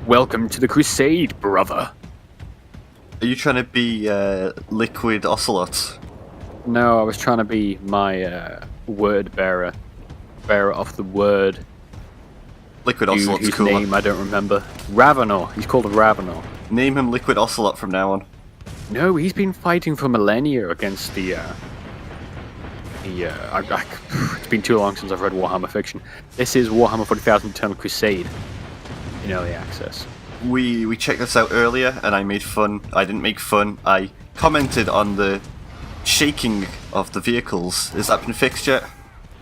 Welcome to the Crusade, brother. Are you trying to be Liquid Ocelot? No, I was trying to be my word bearer of the word. Liquid Dude, Ocelot's whose cooler. name I don't remember. Ravenor. He's called Ravenor. Name him Liquid Ocelot from now on. No, he's been fighting for millennia against it's been too long since I've read Warhammer fiction. This is Warhammer 40,000 Eternal Crusade in early access. We checked this out earlier, and I made fun. I didn't make fun. I commented on the shaking of the vehicles. Has that been fixed yet?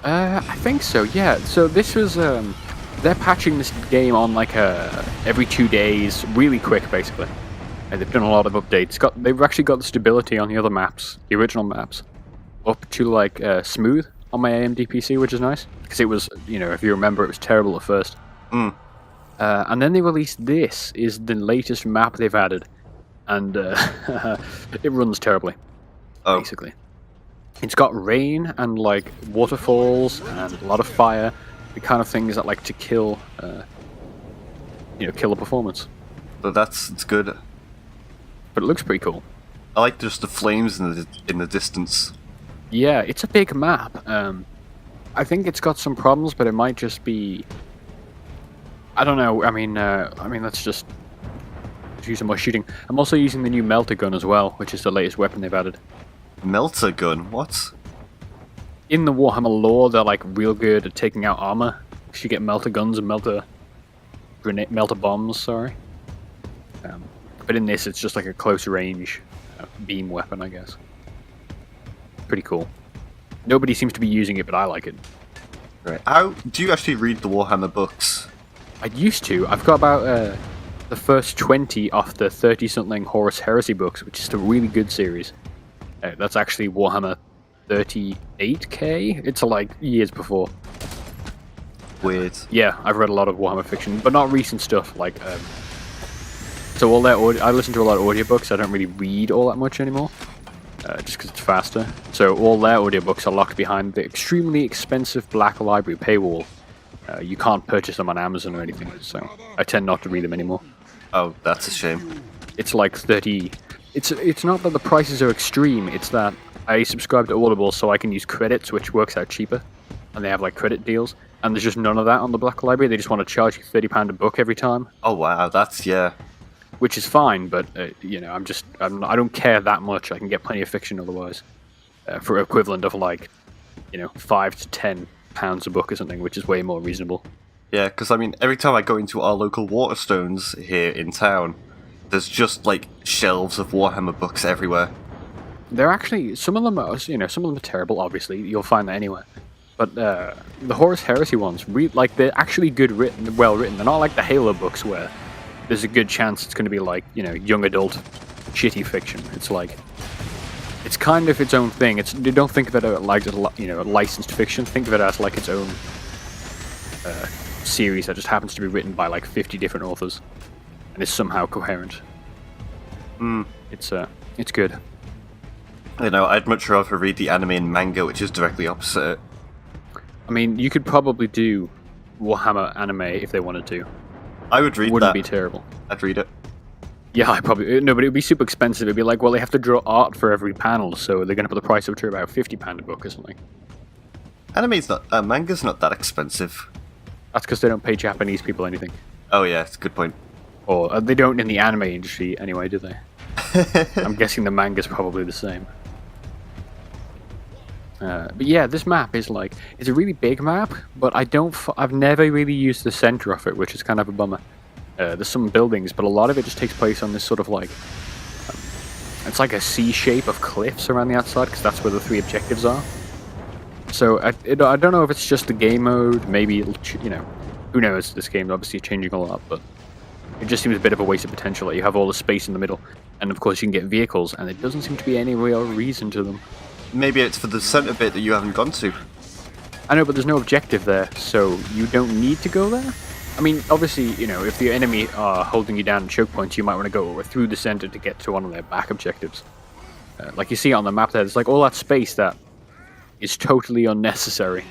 I think so. Yeah. So this was they're patching this game on like every 2 days, really quick, basically. And they've done a lot of updates. They've actually got the stability on the other maps, the original maps, up to like smooth on my AMD PC, which is nice because it was, if you remember, it was terrible at first. And then they released this is the latest map they've added, and it runs terribly. Basically, it's got rain and like waterfalls and a lot of fire, the kind of things that like to kill, kill a performance. But it's good. But it looks pretty cool. I like just the flames in the distance. Yeah, it's a big map. I think it's got some problems, but it might just be. I don't know. I mean, let's just do some more shooting. I'm also using the new Melta gun as well, which is the latest weapon they've added. Melta gun? What? In the Warhammer lore, they're like real good at taking out armor. You get Melta guns and Melta bombs. Sorry. But in this, it's just like a close range beam weapon, I guess. Pretty cool. Nobody seems to be using it, but I like it. Right. How do you actually read the Warhammer books? I used to. I've got about the first 20 off the 30-something Horus Heresy books, which is a really good series. That's actually Warhammer 38k. It's like years before. Weird. Yeah, I've read a lot of Warhammer fiction, but not recent stuff. Like, so all that I listen to a lot of audiobooks. I don't really read all that much anymore, just because it's faster. So all their audiobooks are locked behind the extremely expensive Black Library paywall. You can't purchase them on Amazon or anything, so I tend not to read them anymore. Oh, that's a shame. It's like 30. It's not that the prices are extreme. It's that I subscribe to Audible so I can use credits, which works out cheaper, and they have like credit deals. And there's just none of that on the Black Library. They just want to charge you £30 a book every time. Oh wow, yeah. Which is fine, but I don't care that much. I can get plenty of fiction otherwise, for equivalent of like, £5 to £10 a book or something, which is way more reasonable. Yeah, because I mean, every time I go into our local Waterstones here in town, there's just like shelves of Warhammer books everywhere. They're actually some of them are terrible. Obviously, you'll find that anywhere. But the Horus Heresy ones, they're actually well written. They're not like the Halo books where there's a good chance it's going to be like young adult, shitty fiction. It's like it's kind of its own thing. You don't think of it as like licensed fiction. Think of it as like its own series that just happens to be written by like 50 different authors and is somehow coherent. It's good. I'd much rather read the anime and manga, which is directly opposite. I mean, you could probably do Warhammer anime if they wanted to. I would read that. It wouldn't be terrible. I'd read it. Yeah, but it would be super expensive. It'd be like, well, they have to draw art for every panel, so they're going to put the price up to about £50 a book or something. Manga's not that expensive. That's because they don't pay Japanese people anything. Oh yeah, it's a good point. Or they don't in the anime industry anyway, do they? I'm guessing the manga's probably the same. But yeah, this map is it's a really big map, but I've never really used the center of it, which is kind of a bummer. There's some buildings, but a lot of it just takes place on this sort of it's like a C shape of cliffs around the outside, because that's where the 3 objectives are. So I don't know if it's just the game mode, maybe who knows, this game's obviously changing a lot, but it just seems a bit of a waste of potential that you have all the space in the middle, and of course you can get vehicles, and there doesn't seem to be any real reason to them. Maybe it's for the center bit that you haven't gone to. I know, but there's no objective there, so you don't need to go there. I mean, obviously, if the enemy are holding you down at choke points, you might want to go through the center to get to one of their back objectives. Like you see on the map there, there's like all that space that is totally unnecessary.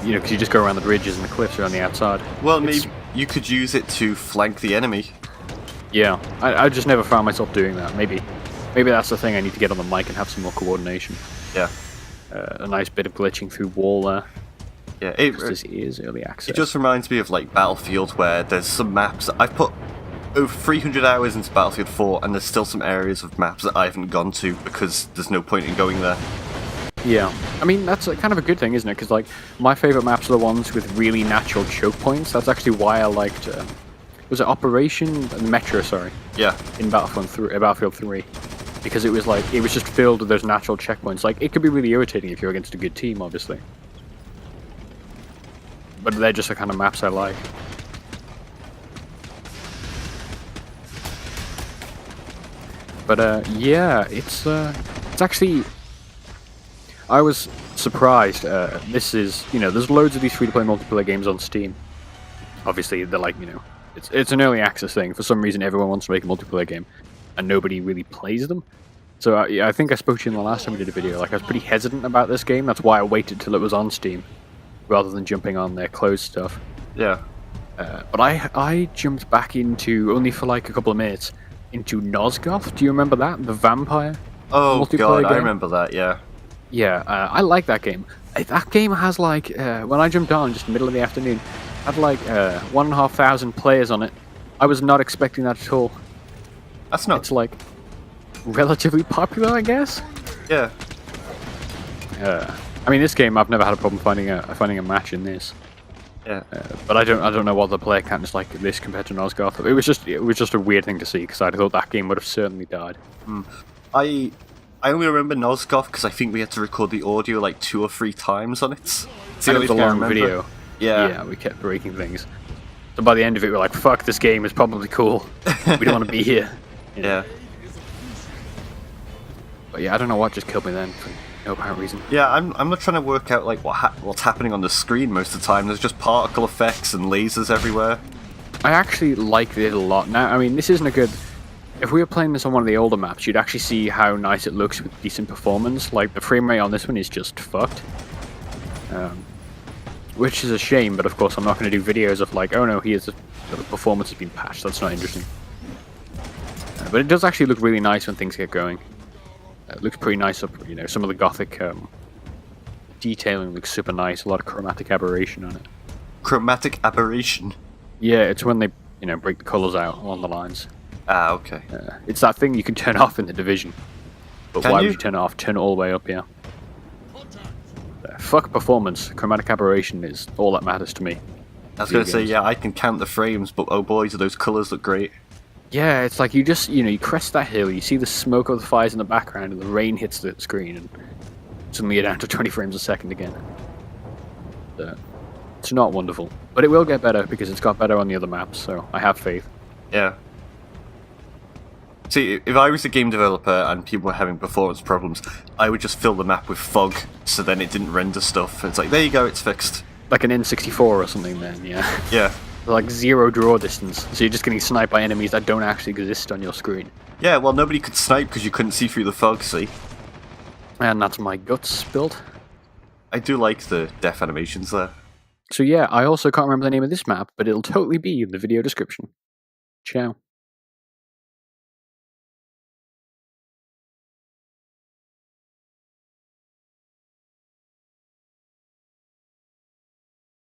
Because you just go around the bridges and the cliffs around the outside. Well, you could use it to flank the enemy. Yeah, I just never found myself doing that. Maybe that's the thing. I need to get on the mic and have some more coordination. Yeah. A nice bit of glitching through wall there. Yeah, this is early access. It just reminds me of like Battlefield, where there's some maps I've put over 300 hours into Battlefield 4, and there's still some areas of maps that I haven't gone to because there's no point in going there. Yeah, I mean that's kind of a good thing, isn't it? Because like my favorite maps are the ones with really natural choke points. That's actually why I liked. Was it Operation Metro? Sorry. Yeah. In Battlefield 3, because it was just filled with those natural checkpoints. Like it could be really irritating if you're against a good team, obviously. But they're just the kind of maps I like. But yeah, it's actually. I was surprised. This is, there's loads of these free-to-play multiplayer games on Steam. Obviously, they're like, it's an early access thing. For some reason, everyone wants to make a multiplayer game, and nobody really plays them. So I think I spoke to you in the last time we did a video. Like I was pretty hesitant about this game. That's why I waited till it was on Steam, rather than jumping on their closed stuff. Yeah. But I jumped back into, only for like a couple of minutes, into Nosgoth. Do you remember that? The vampire? Oh god, game? I remember that. Yeah. Yeah, I like that game. That game has like, when I jumped on just middle of the afternoon, had like 1,500 players on it. I was not expecting that at all. That's not. It's like relatively popular, I guess. Yeah. I mean, this game I've never had a problem finding a match in this. Yeah. But I don't know what the player count is like this compared to Nosgoth. It was just a weird thing to see because I thought that game would have certainly died. I only remember Nosgoth because I think we had to record the audio like 2 or 3 times on it. It's And it was a long video. Yeah. Yeah, we kept breaking things. So by the end of it, we're like, "Fuck, this game is probably cool. We don't want to be here." Yeah. But yeah, I don't know what just killed me then for no apparent reason. Yeah, I'm not trying to work out like what's happening on the screen most of the time. There's just particle effects and lasers everywhere. I actually like it a lot. Now, I mean, this isn't a good. If we were playing this on one of the older maps, you'd actually see how nice it looks with decent performance. Like, the frame rate on this one is just fucked. Which is a shame, but of course I'm not going to do videos of like, oh no, the performance has been patched. That's not interesting. But it does actually look really nice when things get going. It looks pretty nice up, some of the gothic detailing looks super nice. A lot of chromatic aberration on it. Chromatic aberration? Yeah, it's when they, break the colours out along the lines. Ah, okay. It's that thing you can turn off in the Division. But Can why you? would you turn it off? Turn it all the way up, yeah. Fuck performance. Chromatic aberration is all that matters to me. I was going to say, yeah, I can count the frames, but oh boy, do those colours look great. Yeah, it's like you just, you crest that hill, you see the smoke of the fires in the background, and the rain hits the screen, and suddenly you're down to 20 frames a second again. It's not wonderful. But it will get better, because it's got better on the other maps, so I have faith. Yeah. See, if I was a game developer and people were having performance problems, I would just fill the map with fog, so then it didn't render stuff. It's like, there you go, it's fixed. Like an N64 or something then, yeah. Yeah. Like 0 draw distance, so you're just getting sniped by enemies that don't actually exist on your screen. Yeah, well, nobody could snipe because you couldn't see through the fog, see? And that's my guts build. I do like the death animations there. So yeah, I also can't remember the name of this map, but it'll totally be in the video description. Ciao.